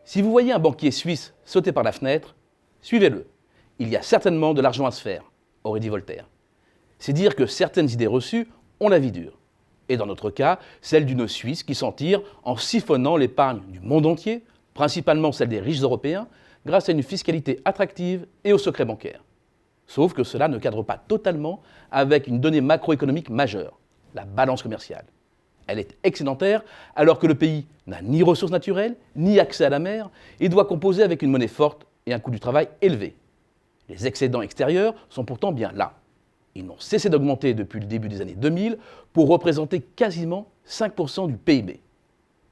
Si vous voyez un banquier suisse sauter par la fenêtre, suivez-le. Il y a certainement de l'argent à se faire, aurait dit Voltaire. C'est dire que certaines idées reçues ont la vie dure. Et dans notre cas, celle d'une Suisse qui s'en tire en siphonnant l'épargne du monde entier, principalement celle des riches Européens, grâce à une fiscalité attractive et au secret bancaire. Sauf que cela ne cadre pas totalement avec une donnée macroéconomique majeure, la balance commerciale. Elle est excédentaire alors que le pays n'a ni ressources naturelles, ni accès à la mer et doit composer avec une monnaie forte et un coût du travail élevé. Les excédents extérieurs sont pourtant bien là. Ils n'ont cessé d'augmenter depuis le début des années 2000 pour représenter quasiment 5% du PIB.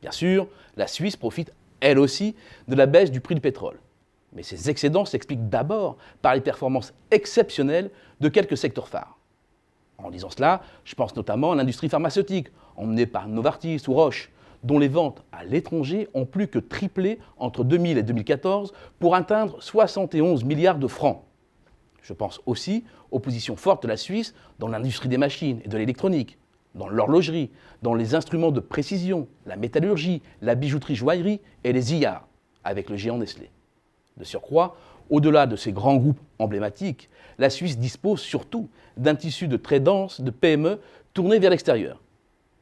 Bien sûr, la Suisse profite, elle aussi, de la baisse du prix du pétrole. Mais ces excédents s'expliquent d'abord par les performances exceptionnelles de quelques secteurs phares. En disant cela, je pense notamment à l'industrie pharmaceutique, emmenée par Novartis ou Roche, dont les ventes à l'étranger ont plus que triplé entre 2000 et 2014 pour atteindre 71 milliards de francs. Je pense aussi aux positions fortes de la Suisse dans l'industrie des machines et de l'électronique, dans l'horlogerie, dans les instruments de précision, la métallurgie, la bijouterie-joaillerie et les IA, avec le géant Nestlé. De surcroît, au-delà de ces grands groupes emblématiques, la Suisse dispose surtout d'un tissu de très dense de PME tourné vers l'extérieur.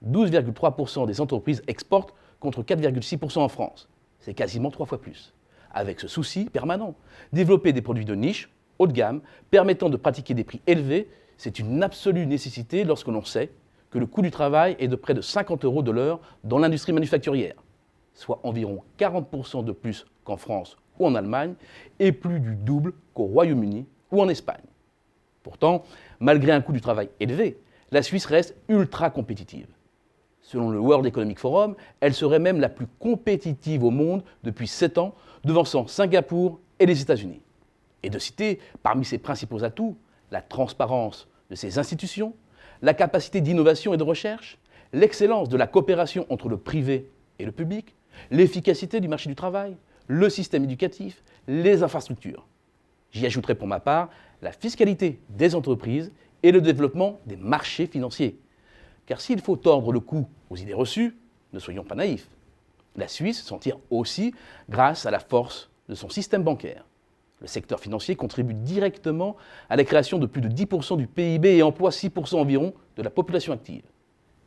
12,3% des entreprises exportent contre 4,6% en France. C'est quasiment 3 fois plus. Avec ce souci permanent, développer des produits de niche, haut de gamme, permettant de pratiquer des prix élevés, c'est une absolue nécessité lorsque l'on sait que le coût du travail est de près de 50 € de l'heure dans l'industrie manufacturière, soit environ 40% de plus qu'en France ou en Allemagne, et plus du double qu'au Royaume-Uni ou en Espagne. Pourtant, malgré un coût du travail élevé, la Suisse reste ultra compétitive. Selon le World Economic Forum, elle serait même la plus compétitive au monde depuis 7 ans, devançant Singapour et les États-Unis. Et de citer, parmi ses principaux atouts, la transparence de ses institutions, la capacité d'innovation et de recherche, l'excellence de la coopération entre le privé et le public, l'efficacité du marché du travail, le système éducatif, les infrastructures. J'y ajouterai pour ma part la fiscalité des entreprises et le développement des marchés financiers. Car s'il faut tordre le cou aux idées reçues, ne soyons pas naïfs. La Suisse s'en tire aussi grâce à la force de son système bancaire. Le secteur financier contribue directement à la création de plus de 10% du PIB et emploie 6% environ de la population active.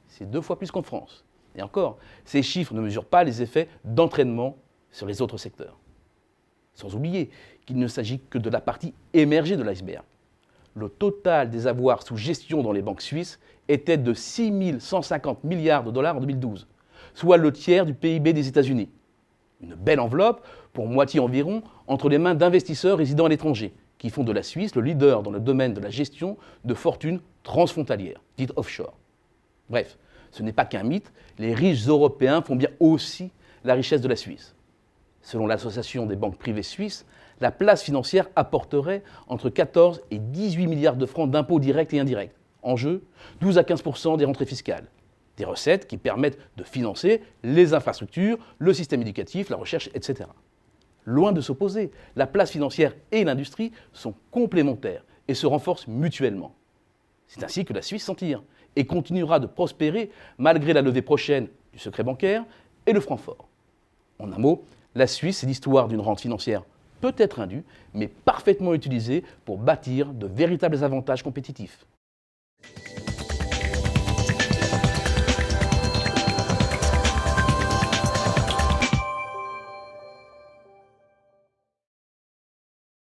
C'est 2 fois plus qu'en France. Et encore, ces chiffres ne mesurent pas les effets d'entraînement sur les autres secteurs. Sans oublier qu'il ne s'agit que de la partie émergée de l'iceberg. Le total des avoirs sous gestion dans les banques suisses était de 6 150 milliards de dollars en 2012, soit le tiers du PIB des États-Unis. Une belle enveloppe, pour moitié environ, entre les mains d'investisseurs résidant à l'étranger, qui font de la Suisse le leader dans le domaine de la gestion de fortunes transfrontalières, dites offshore. Bref, ce n'est pas qu'un mythe, les riches Européens font bien aussi la richesse de la Suisse. Selon l'Association des banques privées suisses, la place financière apporterait entre 14 et 18 milliards de francs d'impôts directs et indirects. En jeu, 12 à 15% des rentrées fiscales. Des recettes qui permettent de financer les infrastructures, le système éducatif, la recherche, etc. Loin de s'opposer, la place financière et l'industrie sont complémentaires et se renforcent mutuellement. C'est ainsi que la Suisse s'en tire et continuera de prospérer malgré la levée prochaine du secret bancaire et le franc fort. En un mot, la Suisse, c'est l'histoire d'une rente financière peut-être indue, mais parfaitement utilisée pour bâtir de véritables avantages compétitifs.